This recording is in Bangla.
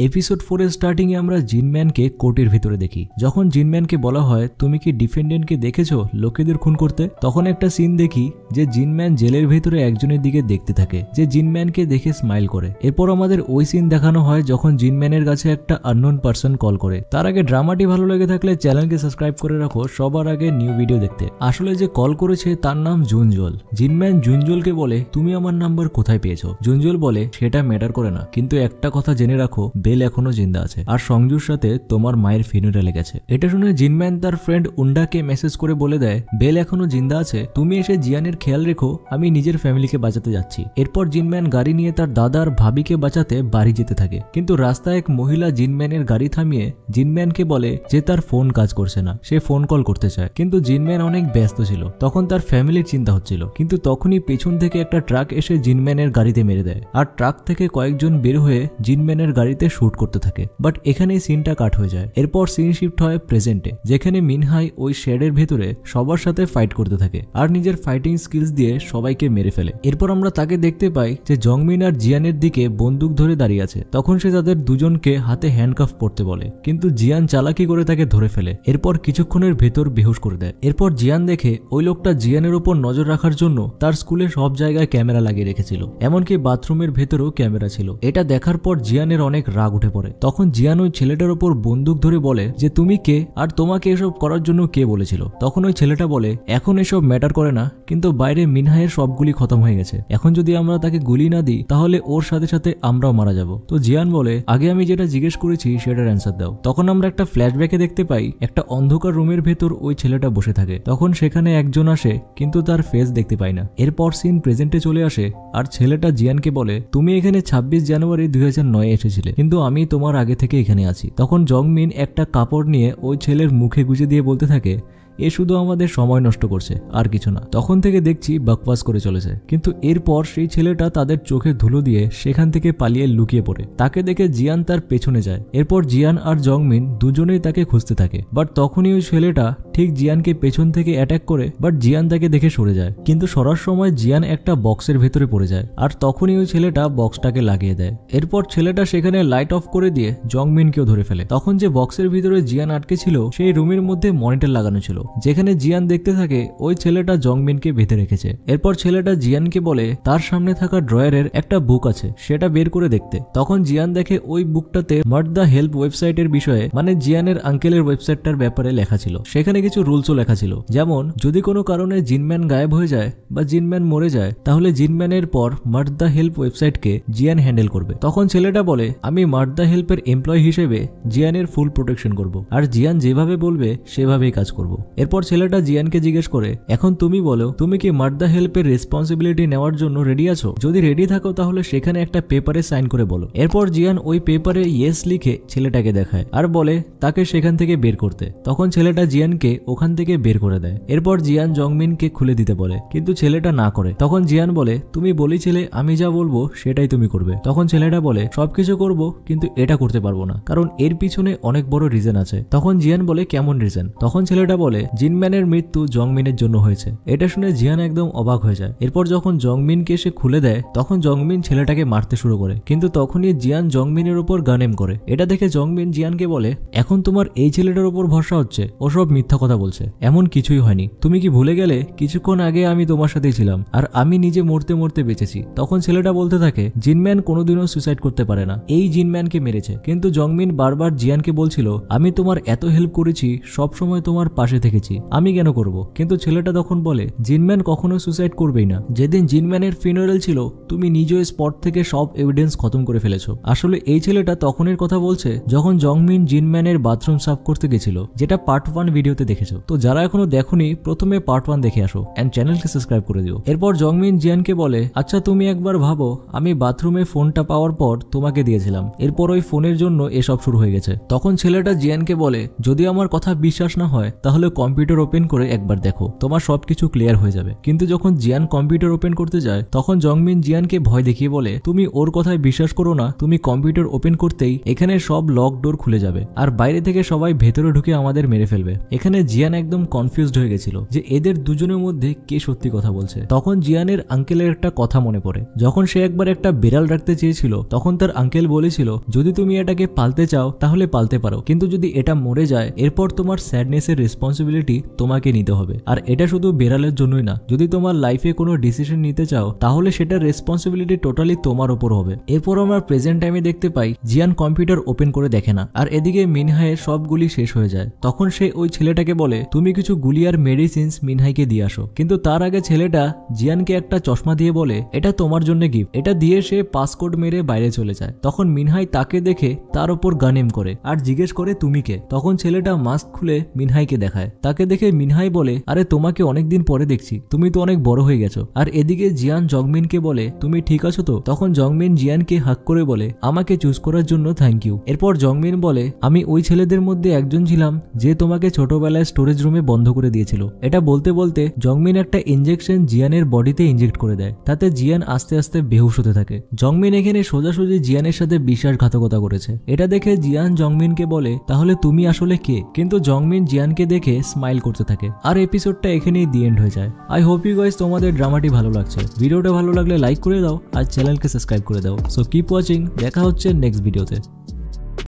এপিসোড 4 এর স্টার্টিং এ আমরা জিনম্যানকে কোর্টের ভিতরে দেখি। যখন জিনম্যানকে বলা হয় তুমি কি ডিফেন্ডেন্টকে দেখেছো লোকেদের খুন করতে, তখন একটা সিন দেখি যে জিনম্যান জেলের ভিতরে একজনের দিকে দেখতে থাকে যে জিনম্যানকে দেখে স্মাইল করে। এরপর আমাদের ওই সিন দেখানো হয় যখন জিনম্যানের কাছে একটা আননোন পারসন কল করে। তার আগে ড্রামাটি ভালো লেগে থাকলে চ্যানেলকে সাবস্ক্রাইব করে রাখো সবার আগে নিউ ভিডিও দেখতে। আসলে যে কল করেছে তার নাম জুনজল। জিনম্যান জুনজলকে বলে তুমি আমার নাম্বার কোথায় পেয়েছো। জুনজল বলে সেটা ম্যাটার করে না, কিন্তু একটা কথা জেনে রাখো বেল এখনো জিন্দা আছে আর সংজুর সাথে তোমার মায়ের ফিনুরালে গেছে। এটা শুনে জিনম্যান তার ফ্রেন্ড উন্ডাকে মেসেজ করে বলে দেয় বেল এখনো জিন্দা আছে, তুমি এসে জিয়ানের খেয়াল রেখো, আমি নিজের ফ্যামিলিকে বাঁচাতে যাচ্ছি। এরপর জিনম্যান গাড়ি নিয়ে তার দাদার ভাবিকে বাঁচাতে বাড়ি যেতে থাকে, কিন্তু রাস্তায় এক মহিলা জিনম্যানের গাড়ি থামিয়ে জিনম্যানকে বলে যে তার ফোন কাজ করছে না, সে ফোন কল করতে চায়। কিন্তু জিনম্যান অনেক ব্যস্ত ছিল, তখন তার ফ্যামিলির চিন্তা হচ্ছিল। কিন্তু তখনই পেছন থেকে একটা ট্রাক এসে জিনম্যানের গাড়িতে মেরে দেয় আর ট্রাক থেকে কয়েকজন বের হয়ে জিনম্যানের গাড়িতে শুট করতে থাকে। বাট এখানেই সিনটা কাট হয়ে যায়। এরপর সিন শিফট হয় প্রেজেন্টে, যেখানে মিনহাই ওই শেডের ভেতরে সবার সাথে ফাইট করতে থাকে আর নিজের ফাইটিং স্কিলস দিয়ে সবাইকে মেরে ফেলে। এরপর আমরা তাকে দেখতে পাই যে জংমিন আর জিয়ানের দিকে বন্দুক ধরে দাঁড়িয়ে আছে। তখন সে তাদের দুজনকে হাতে হ্যান্ডকাফ পরতে বলে, কিন্তু জিয়ান চালাকি করে তাকে ধরে ফেলে। এরপর কিছুক্ষণের ভেতর বেহুশ করে দেয়। এরপর জিয়ান দেখে ওই লোকটা জিয়ানের উপর নজর রাখার জন্য তার স্কুলে সব জায়গায় ক্যামেরা লাগিয়ে রেখেছিল, এমনকি বাথরুমের ভেতরেও ক্যামেরা ছিল। এটা দেখার পর জিয়ানের অনেক রাগ উঠে পড়ে। তখন জিয়ান ওই ছেলেটার উপর বন্দুক ধরে বলে যে তুমি কে আর তোমাকে এসব করার জন্য কে বলেছিল। তখন ওই ছেলেটা বলে এখন এসব ম্যাটার করে না, কিন্তু বাইরে মিনহাইয়ের সবগুলি খতম হয়ে গেছে, এখন যদি আমরা তাকে গুলি না দিই তাহলে ওর সাথে সাথে আমরাও মারা যাব। তো জিয়ান বলে আগে আমি যেটা জিজ্ঞেস করেছি সেটার অ্যান্সার দাও। তখন আমরা একটা ফ্ল্যাশব্যাকে দেখতে পাই একটা অন্ধকার রুমের ভেতর ওই ছেলেটা বসে থাকে। তখন সেখানে একজন আসে, কিন্তু তার ফেস দেখতে পাই না। এরপর সিন প্রেজেন্টে চলে আসে আর ছেলেটা জিয়ানকে বলে তুমি এখানে 26 জানুয়ারি 2009 এসেছিলে, কিন্তু আমি তোমার আগে থেকে এখানে আছি। তখন জংমিন একটা কাপড় নিয়ে ওই ছেলের মুখে গুজে দিয়ে বলতে থাকে এ শুধু আমাদের সময় নষ্ট করছে আর কিছু না। তখন থেকে দেখছি বকবাস করে চলেছে, কিন্তু এরপর সেই ছেলেটা তাদের চোখে ধুলো দিয়ে সেখান থেকে পালিয়ে লুকিয়ে পড়ে। তাকে দেখে জিয়ান তার পেছনে যায়। এরপর জিয়ান আর জংমিন দুজনেই তাকে খুঁজতে থাকে। বাট তখনই ওই ছেলেটা ঠিক জিয়ানকে পেছন থেকে অ্যাটাক করে, বাট জিয়ান তাকে দেখে সরে যায়। কিন্তু সরার সময় জিয়ান একটা বক্সের ভেতরে পড়ে যায় আর তখনই ওই ছেলেটা বক্সটাকে লাগিয়ে দেয়। এরপর ছেলেটা সেখানে লাইট অফ করে দিয়ে জংমিনকেও ধরে ফেলে। তখন যে বক্সের ভিতরে জিয়ান আটকে ছিল সেই রুমের মধ্যে মনিটর লাগানো ছিল, যেখানে জিয়ান দেখতে থাকে ওই ছেলেটা জংমিনকে বেঁধে রেখেছে। এরপর ছেলেটা জিয়ানকে বলে তার সামনে থাকা ড্রয়ারের একটা বুক আছে সেটা বের করে দেখতে। তখন জিয়ান দেখে ওই বুকটাতে মার্ট দ্য হেল্প ওয়েবসাইটের বিষয়ে, মানে জিয়ানের আঙ্কেলের ওয়েবসাইটটার ব্যাপারে লেখা ছিল। সেখানে কিছু রুলসও লেখা ছিল, যেমন যদি কোনো কারণে জিনম্যান গায়েব হয়ে যায় বা জিনম্যান মরে যায় তাহলে জিনম্যানের পর মার্ট দ্য হেল্প ওয়েবসাইটকে জিয়ান হ্যান্ডেল করবে। তখন ছেলেটা বলে আমি মার্ট দ্য হেল্পের এমপ্লয়ি হিসেবে জিয়ানের ফুল প্রোটেকশন করব আর জিয়ান যেভাবে বলবে সেভাবেই কাজ করব। এরপর ছেলেটা জিয়ানকে জিজ্ঞেস করে এখন তুমি বলো তুমি কি মার্ট দ্য হেল্পের রেসপন্সিবিলিটি নেওয়ার জন্য রেডি আছো? যদি রেডি থাকো তাহলে সেখানে একটা পেপারে সাইন করে বলো। এরপর জিয়ান ওই পেপারে ইয়েস লিখে ছেলেটাকে দেখায় আর বলে তাকে সেখান থেকে বের করতে। তখন ছেলেটা জিয়ানকে ওখান থেকে বের করে দেয়। এরপর জিয়ান জংমিনকে খুলে দিতে বলে, কিন্তু ছেলেটা না করে। তখন জিয়ান বলে তুমি বলেছিলে আমি যা বলবো সেটাই তুমি করবে। তখন ছেলেটা বলে সবকিছু করব, কিন্তু এটা করতে পারবো না, কারণ এর পিছনে অনেক বড় রিজন আছে। তখন জিয়ান বলে কেমন রিজন? তখন ছেলেটা বলে জিনম্যানের মৃত্যু জংমিনের জন্য হয়েছে। এটা শুনে জিয়ান একদম অবাক হয়ে যায়। এরপর যখন জংমিনকে সে খুলে দেয় তখন জংমিন ছেলেটাকে মারতে শুরু করে, কিন্তু তখনই জিয়ান জংমিনের উপর গান এম করে। এটা দেখে জংমিন জিয়ানকে বলে এখন তোমার এই ছেলেটার উপর ভরসা হচ্ছে, ও সব মিথ্যা কথা বলছে, এমন কিছুই হয়নি। তুমি কি ভুলে গেলে কিছুক্ষণ আগে আমি তোমার সাথেই ছিলাম আর আমি নিজে মরতে মরতে বেঁচেছি। তখন ছেলেটা বলতে থাকে জিনম্যান কোনোদিনও সুইসাইড করতে পারে না, এই জিনম্যানকে মেরেছে। কিন্তু জংমিন বারবার জিয়ানকে বলছিল আমি তোমার এত হেল্প করেছি, সব সময় তোমার পাশে থেকেছি, আমি কেন করব? কিন্তু ছেলেটা তখন বলে জিনম্যান কখনো সুইসাইড করবেই না। যেদিন জিনম্যানের ফিনারেল ছিল তুমি নিজেও স্পট থেকে সব এভিডেন্স খতম করে ফেলেছো। আসলে এই ছেলেটা তখনের কথা বলছে যখন জংমিন জিনম্যানের বাথরুম সাফ করতে গেছিল, যেটা পার্ট 1 ভিডিওতে দেখেছো। তো যারা এখনো দেখোনি প্রথমে পার্ট 1 দেখে আসো এন্ড চ্যানেলকে সাবস্ক্রাইব করে দিও। এরপর জংমিন জিয়ানকে বলে আচ্ছা তুমি একবার ভাবো আমি বাথরুমে ফোনটা পাওয়ার পর তোমাকে দিয়েছিলাম, এরপর ওই ফোনের জন্য এসব শুরু হয়ে গেছে। তখন ছেলেটা জিয়ানকে বলে যদি আমার কথা বিশ্বাস না হয় তাহলে কম্পিউটার ওপেন করে একবার দেখো, তোমার সবকিছু ক্লিয়ার হয়ে যাবে। কিন্তু যখন জিয়ান কম্পিউটার ওপেন করতে যায় তখন জংমিন জিয়ানকে ভয় দেখিয়ে বলে, তুমি ওর কথায় বিশ্বাস করো না, তুমি কম্পিউটার ওপেন করতেই এখানে সব লক ডোর খুলে যাবে আর বাইরে থেকে সবাই ভেতরে ঢুকে আমাদের মেরে ফেলবে। এখানে জিয়ান একদম কনফিউজড হয়ে গেছিল যে এদের দুজনের মধ্যে কে সত্যি কথা বলছে। তখন জিয়ানের আঙ্কেলের একটা কথা মনে পড়ে। যখন সে একবার একটা বিড়াল রাখতে চেয়েছিল তখন তার আঙ্কেল বলেছিল, যদি তুমি এটাকে পালতে চাও তাহলে পালতে পারো, কিন্তু যদি এটা মরে যায় এরপর তোমার স্যাডনেসের রেসপন্সিবিলিটি তোমাকে নিতে হবে। আর এটা শুধু বিড়ালের জন্যই না, যদি তোমার লাইফে কোনো ডিসিশন নিতে চাও তাহলে সেটার রেসপন্সিবিলিটি টোটালি তোমার উপর হবে। এরপর আমরা প্রেজেন্ট টাইমে দেখতে পাই জিয়ান কম্পিউটার ওপেন করে দেখে না, আর এদিকে মিনহাইয়ের সব গুলি শেষ হয়ে যায়। তখন সে ওই ছেলেটাকে বলে, তুমি কিছু গুলি আর মেডিসিনস মিনহাইকে দিয়ে আসো। কিন্তু তার আগে ছেলেটা জিয়ানকে একটা চশমা দিয়ে বলে, এটা তোমার জন্য গিফট। এটা দিয়ে সে পাসকোড মেরে বাইরে চলে যায়। তখন মিনহাই তাকে দেখে তার উপর গান এম করে আর জিজ্ঞেস করে, তুমি কে? তখন ছেলেটা মাস্ক খুলে মিনহাইকে দেখায়। তাকে দেখে মিনহাই বলে, আরে তোমাকে অনেকদিন পরে দেখছি, তুমি তো অনেক বড় হয়ে গেছো। আর এদিকে জিয়ান জংমিনকে বলে, তুমি ঠিক আছো তো? তখন জংমিন জিয়ানকে হাক করে বলে, আমাকে চুজ করার জন্য থ্যাংক ইউ। এরপর জংমিন বলে, আমি ওই ছেলেদের মধ্যে একজন ছিলাম যে তোমাকে ছোটবেলায় স্টোরেজ রুমে বন্ধ করে দিয়েছিল। এটা বলতে বলতে জংমিন একটা ইনজেকশন জিয়ানের বডিতে ইনজেক্ট করে দেয়। তাতে জিয়ান আস্তে আস্তে বেহুশ হতে থাকে। জংমিন এখানে সোজাসুজি জিয়ানের সাথে বিশ্বাসঘাতকতা করেছে। এটা দেখে জিয়ান জংমিনকে বলে, তাহলে তুমি আসলে কে? কিন্তু জংমিন জিয়ানকে দেখে স্মাইল করতে থাকে। আর এপিসোডটা এখানেই দি এন্ড হয়ে যায়। আই হোপ ইউ গাইস তোমাদের ড্রামাটি ভালো লাগছে। ভিডিওটা ভালো লাগলে লাইক করে দাও আর চ্যানেলকে সাবস্ক্রাইব করে দাও। সো কিপ ওয়াচিং, দেখা হচ্ছে নেক্সট ভিডিওতে।